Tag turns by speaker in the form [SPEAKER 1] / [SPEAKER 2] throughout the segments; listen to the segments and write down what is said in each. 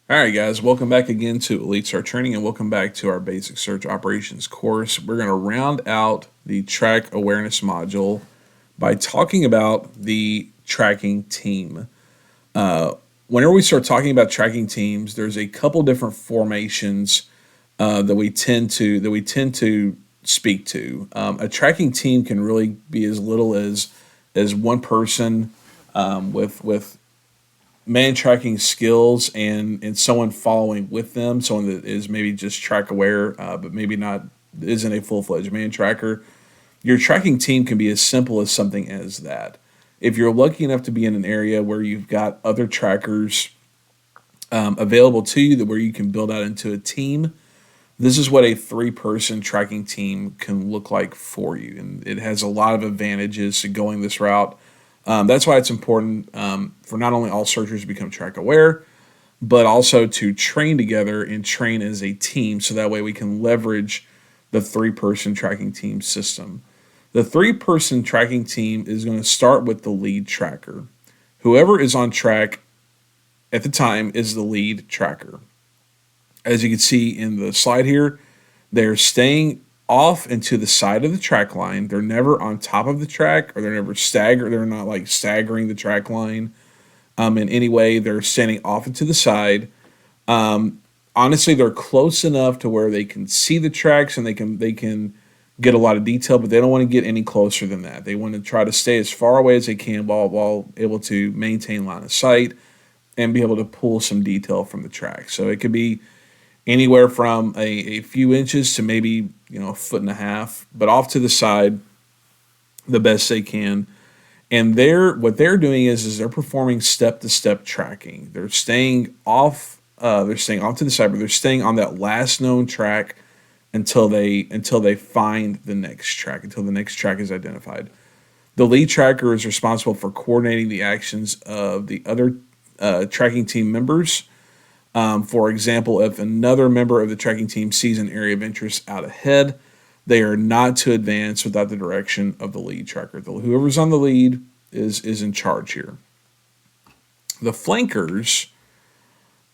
[SPEAKER 1] All right, guys, welcome back again to Elite Start Training and welcome back to our basic search operations course. We're going to round out the track awareness module by talking about the tracking team. Whenever we start talking about tracking teams, there's a couple different formations that we tend to speak to. A tracking team can really be as little as one person with man tracking skills and someone following with them, someone that is maybe just track aware, but maybe not isn't a full fledged man tracker. Your tracking team can be as simple as something as that. If you're lucky enough to be in an area where you've got other trackers available to you, that where you can build out into a team, this is what a three-person tracking team can look like for you, and it has a lot of advantages to going this route. That's why it's important for not only all searchers to become track aware, but also to train together and train as a team, so that way we can leverage the three-person tracking team system. The three-person tracking team is going to start with the lead tracker. Whoever is on track at the time is the lead tracker. As you can see in the slide here, they're staying off and to the side of the track line. They're never on top of the track, or they're never stagger. They're not like staggering the track line in any way. They're standing off and to the side. Honestly, they're close enough to where they can see the tracks and they can get a lot of detail, but they don't want to get any closer than that. They want to try to stay as far away as they can while able to maintain line of sight and be able to pull some detail from the track. So it could be anywhere from a few inches to maybe a foot and a half, but off to the side the best they can. And what they're doing is they're performing step to step tracking. They're staying off. They're staying off to the side, but they're staying on that last known track until they find the next track, until the next track is identified. The lead tracker is responsible for coordinating the actions of the other tracking team members. For example, if another member of the tracking team sees an area of interest out ahead, they are not to advance without the direction of the lead tracker. Whoever's on the lead is in charge here. The flankers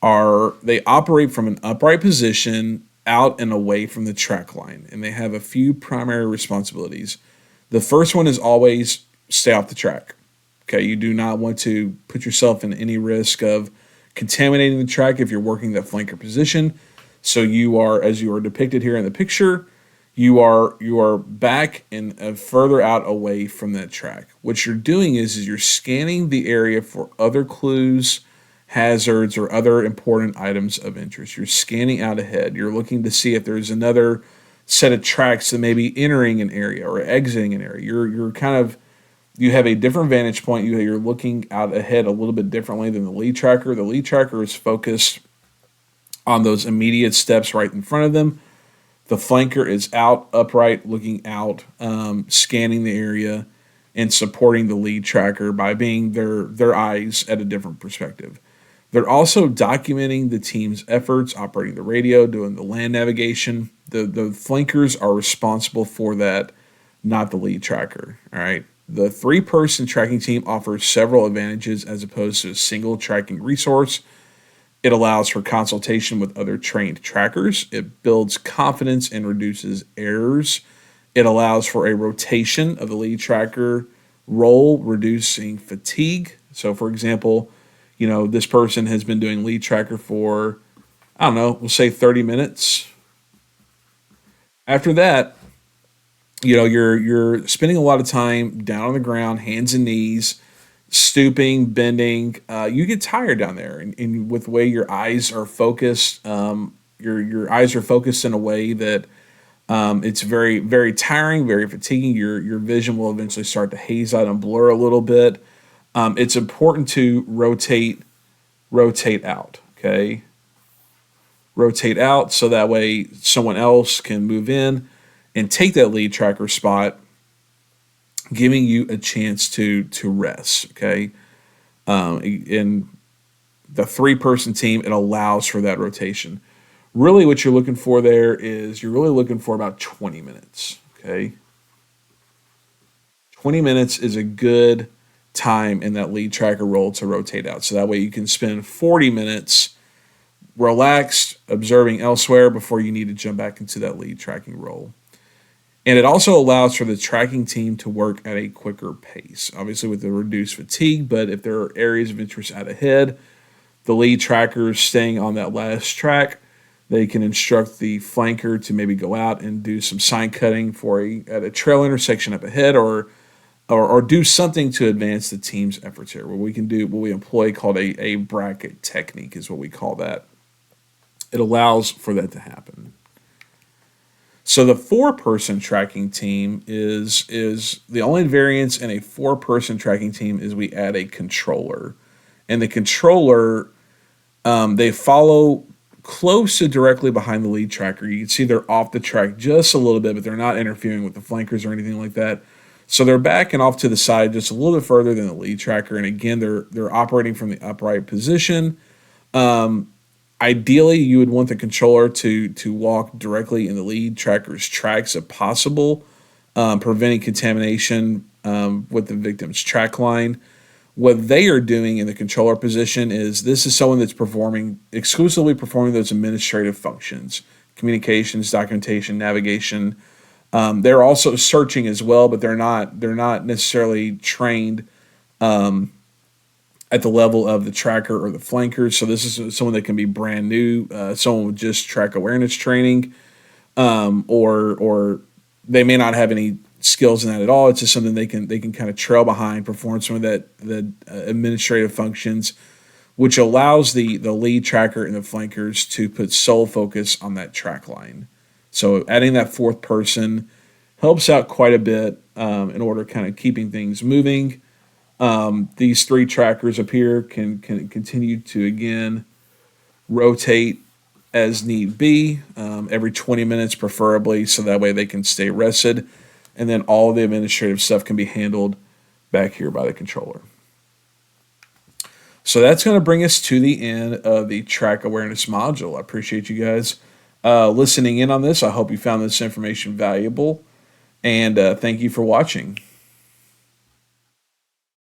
[SPEAKER 1] they operate from an upright position out and away from the track line, and they have a few primary responsibilities. The first one is always stay off the track. Okay, you do not want to put yourself in any risk of contaminating the track if you're working that flanker position. So you are, as you are depicted here in the picture, you are back and further out away from that track. What you're doing is you're scanning the area for other clues, hazards, or other important items of interest. You're scanning out ahead. You're looking to see if there's another set of tracks that may be entering an area or exiting an area. You're kind of you have a different vantage point. You're looking out ahead a little bit differently than the lead tracker. The lead tracker is focused on those immediate steps right in front of them. The flanker is out, upright, looking out, scanning the area, and supporting the lead tracker by being their eyes at a different perspective. They're also documenting the team's efforts, operating the radio, doing the land navigation. The flankers are responsible for that, not the lead tracker. All right. The three-person tracking team offers several advantages as opposed to a single tracking resource. It allows for consultation with other trained trackers. It builds confidence and reduces errors. It allows for a rotation of the lead tracker role, reducing fatigue. So, for example, this person has been doing lead tracker for, I don't know, we'll say 30 minutes. After that, you're spending a lot of time down on the ground, hands and knees, stooping, bending. You get tired down there, and with the way your eyes are focused, your eyes are focused in a way that it's very very tiring, very fatiguing. Your vision will eventually start to haze out and blur a little bit. It's important to rotate out. Okay, rotate out so that way someone else can move in and take that lead tracker spot, giving you a chance to rest. Okay, in the three-person team, it allows for that rotation. Really, what you're looking for there is you're really looking for about 20 minutes. Okay, 20 minutes is a good time in that lead tracker role to rotate out. So that way you can spend 40 minutes relaxed, observing elsewhere before you need to jump back into that lead tracking role. And it also allows for the tracking team to work at a quicker pace, obviously with the reduced fatigue. But if there are areas of interest out ahead, the lead trackers staying on that last track, they can instruct the flanker to maybe go out and do some sign cutting at a trail intersection up ahead, or do something to advance the team's efforts here. What we can do, what we employ called a bracket technique is what we call that. It allows for that to happen. So the 4-person tracking team is the only variance in a 4-person tracking team is we add a controller, and the controller they follow close to directly behind the lead tracker. You can see they're off the track just a little bit, but they're not interfering with the flankers or anything like that. So they're backing off to the side just a little bit further than the lead tracker, and again they're operating from the upright position. Ideally, you would want the controller to walk directly in the lead tracker's tracks if possible, preventing contamination with the victim's track line. What they are doing in the controller position is this is someone that's exclusively performing those administrative functions, communications, documentation, navigation. They're also searching as well, but they're not necessarily trained at the level of the tracker or the flankers. So this is someone that can be brand new, someone with just track awareness training, or they may not have any skills in that at all. It's just something they can kind of trail behind, perform some of the administrative functions, which allows the lead tracker and the flankers to put sole focus on that track line. So adding that 4th person helps out quite a bit in order kind of keeping things moving. These 3 trackers up here can continue to, again, rotate as need be, every 20 minutes preferably, so that way they can stay rested. And then all the administrative stuff can be handled back here by the controller. So that's going to bring us to the end of the track awareness module. I appreciate you guys listening in on this. I hope you found this information valuable, and thank you for watching.